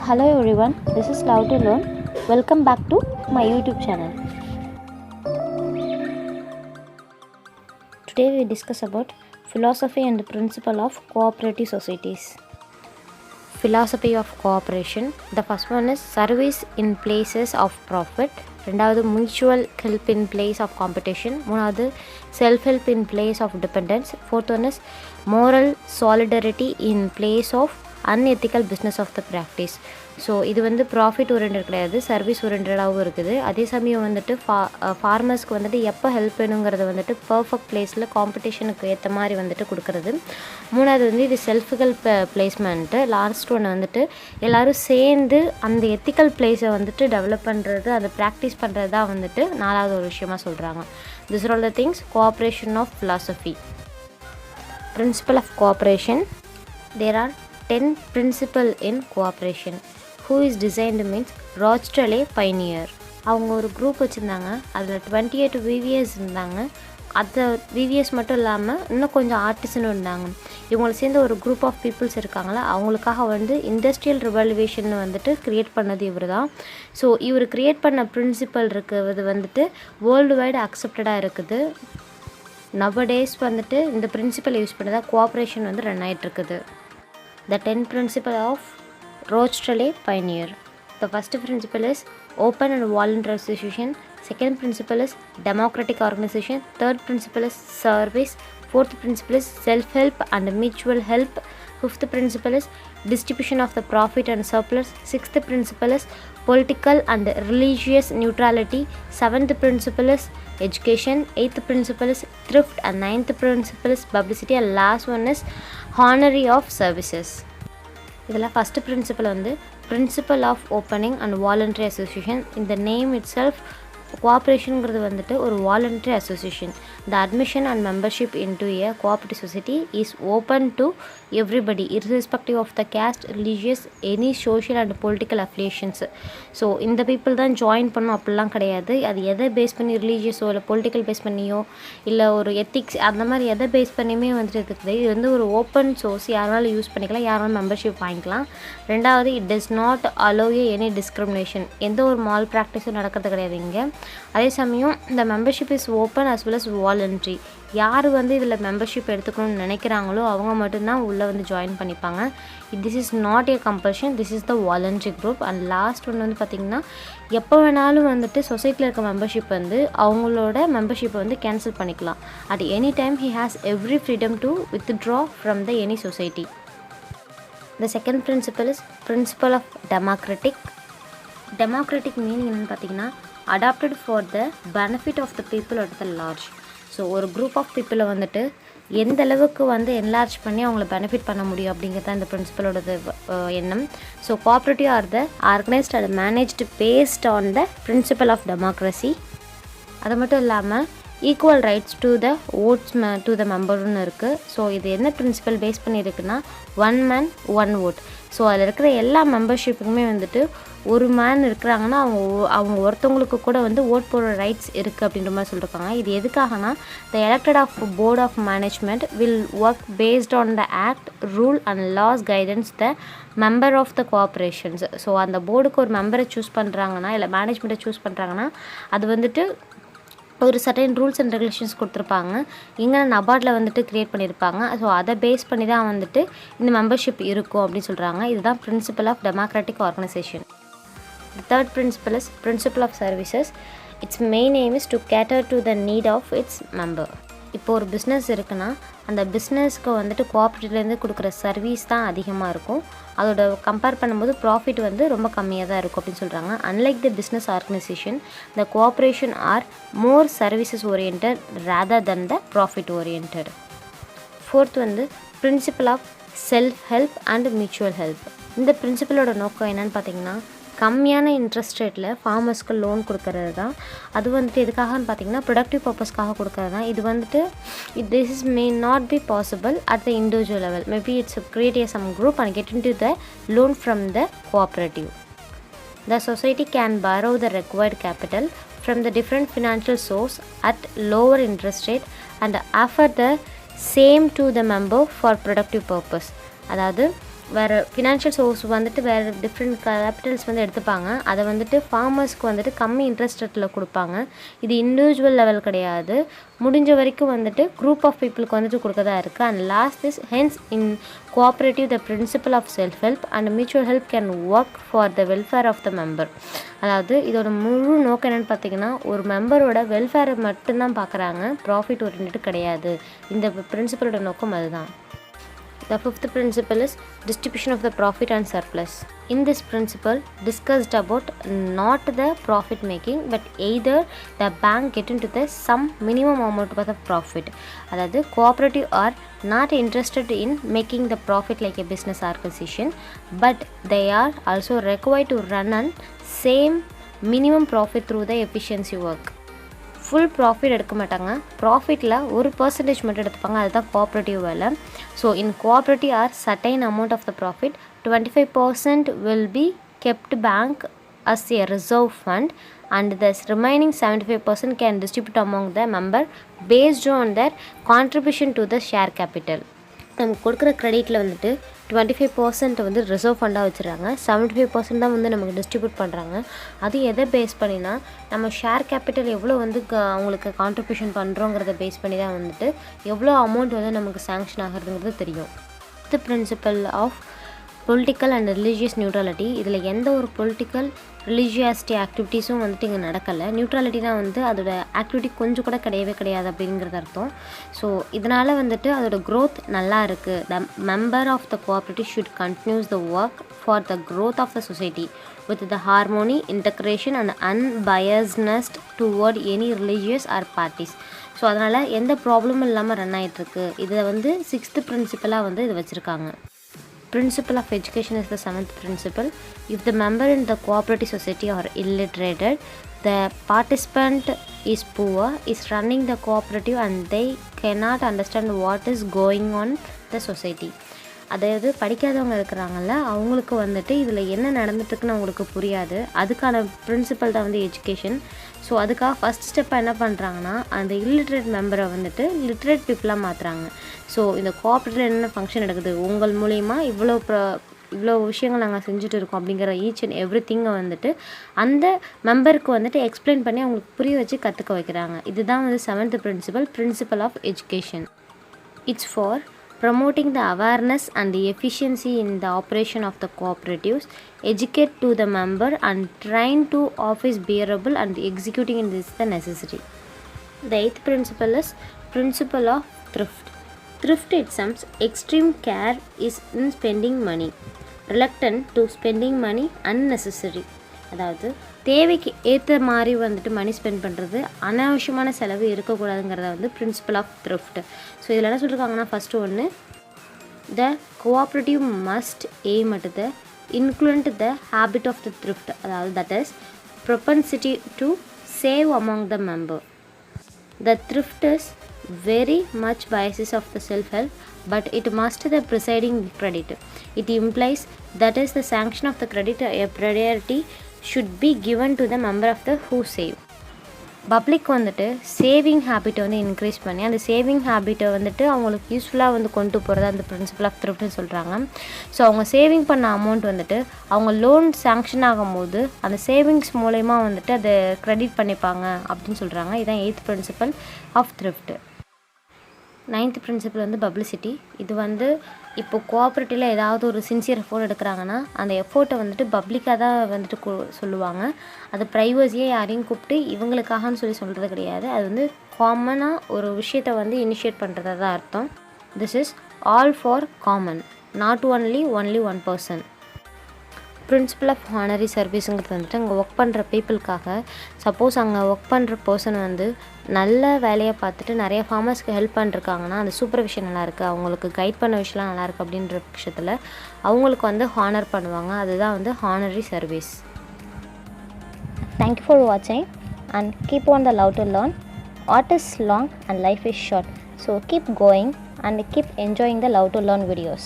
Hello everyone, this is Love to Learn. Welcome back to my YouTube channel. Today we discuss about philosophy and the principle of cooperative societies. Philosophy of cooperation. The first one is service in places of profit. ரெண்டாவது mutual help in place of competition. மூணாவது self help in place of dependence. Fourth one is moral solidarity in place of unethical business of the practice. So இது வந்து profit oriented கிடையாது, service ஓரியன்டாகவும் இருக்குது. அதே சமயம் வந்துட்டு ஃபார்மர்ஸ்க்கு வந்துட்டு எப்போ ஹெல்ப் வேணுங்கிறத வந்துட்டு பர்ஃபெக்ட் பிளேஸில் காம்படிஷனுக்கு ஏற்ற மாதிரி வந்துட்டு கொடுக்குறது. மூணாவது வந்து இது செல்ஃப் ஹெல்ப் பிளேஸ்மெண்ட்டு. லாஸ்ட் ஒன்று வந்துட்டு எல்லோரும் சேர்ந்து அந்த எத்திக்கல் பிளேஸை வந்துட்டு டெவலப் பண்ணுறது, அதை ப்ராக்டிஸ் பண்ணுறது தான் வந்துட்டு நாலாவது ஒரு விஷயமாக சொல்கிறாங்க. This are all the things cooperation of philosophy. Principle of cooperation. There are 10 principles in cooperation. Who is designed means Rochdale Pioneer. அவங்க ஒரு குரூப் வச்சுருந்தாங்க, அதில் 28 VVS இருந்தாங்க. அந்த VVS மட்டும் இல்லாமல் இன்னும் கொஞ்சம் ஆர்டிஸ்ட்னு இருந்தாங்க. இவங்களை சேர்ந்து ஒரு குரூப் ஆஃப் பீப்புள்ஸ் இருக்காங்களா, அவங்களுக்காக வந்து இண்டஸ்ட்ரியல் ரிவல்யூஷன் வந்துட்டு க்ரியேட் பண்ணது இவர் தான். ஸோ இவர் க்ரியேட் பண்ண பிரின்சிபல் இருக்கிறது வந்துட்டு வேர்ல்டு வைடு அக்செப்டடாக இருக்குது. நவடேஸ் வந்துட்டு இந்த பிரின்சிபல் யூஸ் பண்ணி தான் கோஆப்ரேஷன் வந்து run ஆகிட்டுருக்குது. The 10 principles of Rochdale Pioneer. The first principle is open and voluntary association. Second principle is democratic organization. Third principle is service. Fourth principle is self-help and mutual help. Fifth principle is distribution of the profit and surplus. Sixth principle is political and religious neutrality. Seventh principle is education. Eighth principle is thrift. And ninth principle is publicity. And last one is honorary of services. இதில் first principle வந்து principle of opening and voluntary association. இந்த name itself கோஆப்ரேஷனுங்கிறது வந்துட்டு ஒரு voluntary association. The admission and membership into a cooperative society is open to everybody irrespective of the caste, religious, any social and political affiliations. So இந்த people தான் join பண்ணும் அப்படிலாம் கிடையாது. அது எதை பேஸ் பண்ணி ரிலீஜியஸோ இல்லை பொலிட்டிக்கல் பேஸ் பண்ணியோ இல்லை ஒரு எத்திக்ஸ் அந்த மாதிரி எதை பேஸ் பண்ணியுமே வந்துட்டு இருக்குது. இது வந்து ஒரு ஓப்பன் சோர்ஸ், யாராலும் யூஸ் பண்ணிக்கலாம், யாராலும் மெம்பர்ஷிப் வாங்கிக்கலாம். ரெண்டாவது it does not allow any discrimination, எந்த ஒரு மால் ப்ராக்டிஸும் நடக்கிறது கிடையாது இங்கே. அதே சமயம் இந்த membership is open as well as voluntary. யார் வந்து இதில் மெம்பர்ஷிப் எடுத்துக்கணும்னு நினைக்கிறாங்களோ அவங்க மட்டும்தான் உள்ளே வந்து ஜாயின் பண்ணிப்பாங்க. This is not a compulsion, this is the voluntary group. And last ஒன்று வந்து பார்த்திங்கன்னா எப்போ வேணாலும் வந்துட்டு சொசைட்டியில் இருக்க மெம்பர்ஷிப் வந்து அவங்களோட மெம்பர்ஷிப்பை வந்து கேன்சல் பண்ணிக்கலாம். At any time he has every freedom to withdraw from the any society. The second principle is principle of democratic. Democratic meaning என்னென்னு பார்த்திங்கன்னா adopted for the benefit of the people at the large. So ஒரு group of பீப்புளை வந்துட்டு எந்த அளவுக்கு வந்து enlarge பண்ணி அவங்கள பெனிஃபிட் பண்ண முடியும் அப்படிங்கிறது தான் இந்த பிரின்சிபலோடது எண்ணம். So cooperative are the organised and managed based on the principle of democracy. அது மட்டும் இல்லாமல் equal rights to the votes to the மெம்பர்னு இருக்குது. ஸோ இது என்ன பிரின்சிபல் பேஸ் பண்ணியிருக்குன்னா one man one vote. So அதில் இருக்கிற எல்லா மெம்பர்ஷிப்புக்குமே வந்துட்டு ஒரு மேன் இருக்கிறாங்கன்னா அவங்க ஒருத்தவங்களுக்கு கூட வந்து ஓட் போடுற ரைட்ஸ் இருக்குது அப்படின்ற மாதிரி சொல்லியிருக்காங்க. இது எதுக்காகனா the elected of board of management will work based on the act, rule and laws guidance the member of the cooperations. So அந்த போர்டுக்கு ஒரு மெம்பரை சூஸ் பண்ணுறாங்கன்னா இல்லை மேனேஜ்மெண்ட்டை சூஸ் பண்ணுறாங்கன்னா அது வந்துட்டு ஒரு சர்டைன் ரூல்ஸ் அண்ட் ரெகுலேஷன்ஸ் கொடுத்துருப்பாங்க. இங்கே நபார்டில் வந்துட்டு க்ரியேட் பண்ணியிருப்பாங்க. ஸோ அதை பேஸ் பண்ணி தான் வந்துட்டு இந்த மெம்பர்ஷிப் இருக்கும் அப்படின்னு சொல்கிறாங்க. இதுதான் principle of democratic organisation. The third principle is principle of services. Its main aim is to cater to the need of its member. இப்போ ஒரு பிஸ்னஸ் இருக்குன்னா அந்த பிஸ்னஸ்க்கு வந்துட்டு கோஆப்ரேட்டிவ்லேருந்து கொடுக்குற சர்வீஸ் தான் அதிகமாக இருக்கும். அதோட கம்பேர் பண்ணும்போது ப்ராஃபிட் வந்து ரொம்ப கம்மியாக தான் இருக்கும் அப்படின்னு சொல்கிறாங்க. Unlike the business organisation, the cooperation are more services oriented rather than the profit oriented. Fourth வந்து principle of self help and mutual help. இந்த பிரின்சிபலோட நோக்கம் என்னென்னு பார்த்தீங்கன்னா கம்மியான இன்ட்ரெஸ்ட் ரேட்டில் ஃபார்மர்ஸ்க்கு லோன் கொடுக்கறது தான். அது வந்துட்டு எதுக்காகன்னு பார்த்தீங்கன்னா ப்ரொடக்டிவ் பர்பஸ்க்காக கொடுக்கறது தான். இது வந்துட்டு this is may not be possible at the individual level. Maybe it's create some group and get into the loan from the cooperative. The society can borrow the required capital from the different financial source at lower interest rate and offer the same to the member for productive purpose. அதாவது வேறு financial source வந்துட்டு வேறு different Capitals வந்து எடுத்துப்பாங்க. அதை வந்துட்டு ஃபார்மர்ஸ்க்கு வந்துட்டு கம்மி இன்ட்ரெஸ்ட் ரேட்டில் கொடுப்பாங்க. இது இண்டிவிஜுவல் லெவல் கிடையாது, முடிஞ்ச வரைக்கும் வந்துட்டு குரூப் ஆஃப் பீப்புளுக்கு வந்துட்டு கொடுக்கதா இருக்குது. And last is hence in cooperative the principle of self help and mutual help can work for the welfare of the member. அதாவது இதோட முழு நோக்கம் என்னென்னு பார்த்தீங்கன்னா, ஒரு மெம்பரோட வெல்ஃபேரை மட்டும்தான் பார்க்குறாங்க, ப்ராஃபிட் ஓரியன்டட் கிடையாது. இந்த பிரின்சிபலோட நோக்கம் அதுதான். The fifth principle is distribution of the profit and surplus. In this principle, discussed about not the profit making, but either the bank get into the some minimum amount of the profit. அதாவது cooperative are not interested in making the profit like a business acquisition, but they are also required to run on same minimum profit through the efficiency work. Full profit எடுக்க மாட்டாங்க, ப்ராஃபிட்டில் ஒரு percentage மட்டும் எடுத்துப்பாங்க, அதுதான் cooperative வேலை. So in cooperative are certain amount of the profit 25% will be kept bank as a reserve fund and the remaining 75% can distribute among the member based on their contribution to the share capital. நமக்கு கொடுக்குற க்ரெடிட்டில் வந்துட்டு 25% வந்து reserve ஃபண்டாக வச்சுருக்காங்க, 75% தான் வந்து நமக்கு distribute பண்ணுறாங்க. அது எதை பேஸ் பண்ணினா நம்ம ஷேர் கேபிட்டல் எவ்வளோ வந்து அவங்களுக்கு கான்ட்ரிபியூஷன் பண்ணுறோங்கிறத பேஸ் பண்ணி தான் வந்துட்டு எவ்வளோ அமௌண்ட் வந்து நமக்கு சேங்ஷன் ஆகிறதுங்கிறது தெரியும். The principle of political and religious neutrality. இதில் எந்த ஒரு பொலிட்டிக்கல் ரிலீஜியாசிட்டி ஆக்டிவிட்டீஸும் வந்துட்டு இங்கே நடக்கலை. நியூட்ரலிட்டினா வந்து அதோட ஆக்டிவிட்டி கொஞ்சம் கூட கிடையாது அப்படிங்கிறது அர்த்தம். ஸோ இதனால் வந்துட்டு அதோட க்ரோத் நல்லா இருக்குது. The member of the cooperative should continues the work for the growth of the society with the harmony, integration and unbiasedness toward any religious or parties. So அதனால் எந்த ப்ராப்ளமும் இல்லாமல் ரன் ஆகிட்டுருக்கு. இதை வந்து 6th பிரின்சிபலாக வந்து இது வச்சுருக்காங்க. Principle of education is the 7th principle. If the member in the cooperative society are illiterated, the participant is poor, is running the cooperative and they cannot understand what is going on the society. அதாவது படிக்காதவங்க இருக்கிறாங்கல்ல, அவங்களுக்கு வந்துட்டு இதில் என்ன நடந்துட்டுருக்குன்னு அவங்களுக்கு புரியாது. அதுக்கான பிரின்சிபல் தான் வந்து எஜுகேஷன். ஸோ அதுக்காக ஃபஸ்ட் ஸ்டெப்பாக என்ன பண்ணுறாங்கன்னா, அந்த இல்லிட்ரேட் மெம்பரை வந்துட்டு லிட்ரேட் பீப்புளாக மாற்றுறாங்க. ஸோ இந்த கோஆப்ரேட்டிவ் என்னென்ன ஃபங்க்ஷன் நடக்குது, உங்கள் மூலிமா இவ்வளோ விஷயங்கள் நாங்கள் செஞ்சுட்டு இருக்கோம் அப்படிங்கிற ஈச் அண்ட் எவ்ரி திங்கை வந்துட்டு அந்த மெம்பருக்கு வந்துட்டு எக்ஸ்பிளைன் பண்ணி அவங்களுக்கு புரிய வச்சு கற்றுக்க வைக்கிறாங்க. இதுதான் வந்து 7th principle of education. It's for promoting the awareness and the efficiency in the operation of the cooperatives, educate to the member and train to office bearable and executing in this the necessary. The 8th principle is principle of thrift. Thrift itself extreme care is in spending money, reluctant to spending money unnecessary. அதாவது தேவைக்கு ஏற்ற மாதிரி வந்துட்டு money spend பண்ணுறது, அனாவசியமான செலவு இருக்கக்கூடாதுங்கிறத வந்து principle of thrift. So இதில் என்ன சொல்லியிருக்காங்கன்னா, ஃபஸ்ட்டு ஒன்று, the cooperative must aim at the include the habit of the thrift. அதாவது that is propensity to save among the member. The thrift is very much biases of the self-help, but it must the presiding credit. It implies that is the sanction of the credit a priority should be given to the member of the who save. Public வந்துட்டு saving ஹேபிட்டை வந்து increase பண்ணி அந்த saving ஹேபிட்டை வந்துட்டு அவங்களுக்கு யூஸ்ஃபுல்லாக வந்து கொண்டு போகிறது அந்த பிரின்சிபல் ஆஃப் த்ரிஃப்ட்னு சொல்கிறாங்க. ஸோ அவங்க சேவிங் பண்ண அமௌண்ட் வந்துட்டு அவங்க லோன் சேங்ஷன் ஆகும்போது அந்த சேவிங்ஸ் மூலயமா வந்துட்டு அதை க்ரெடிட் பண்ணிப்பாங்க அப்படின்னு சொல்கிறாங்க. இதுதான் 8th principle of thrift. 9th principle வந்து பப்ளிசிட்டி. இது வந்து இப்போ கோஆப்ரேட்டிவில் ஏதாவது ஒரு சின்சியர் எஃபோர்ட் எடுக்கிறாங்கன்னா அந்த எஃபோர்ட்டை வந்துட்டு பப்ளிக்காக தான் வந்துட்டு சொல்லுவாங்க. அது ப்ரைவசியாக யாரையும் கூப்பிட்டு இவங்களுக்காகன்னு சொல்கிறது கிடையாது. அது வந்து காமனாக ஒரு விஷயத்தை வந்து இனிஷியேட் பண்ணுறதா தான் அர்த்தம். This is all for common, not only one person. Principle of honorary சர்வீஸுங்கிறது வந்துட்டு அங்கே ஒர்க் பண்ணுற பீப்புளுக்காக. சப்போஸ் அங்கே ஒர்க் பண்ணுற பர்சன் வந்து நல்ல வேலையை பார்த்துட்டு நிறைய ஃபார்மர்ஸ்க்கு ஹெல்ப் பண்ணிருக்காங்கன்னா அந்த சூப்பர்விஷன் நல்லாயிருக்கு, அவங்களுக்கு கைட் பண்ண விஷயம்லாம் நல்லாயிருக்கு அப்படின்ற பட்சத்தில் அவங்களுக்கு வந்து ஹானர் பண்ணுவாங்க. அதுதான் வந்து ஹானரி சர்வீஸ். தேங்க்யூ ஃபார் வாட்சிங் and keep on the love to learn. Art is long and life is short, so keep going and keep enjoying the love to learn videos.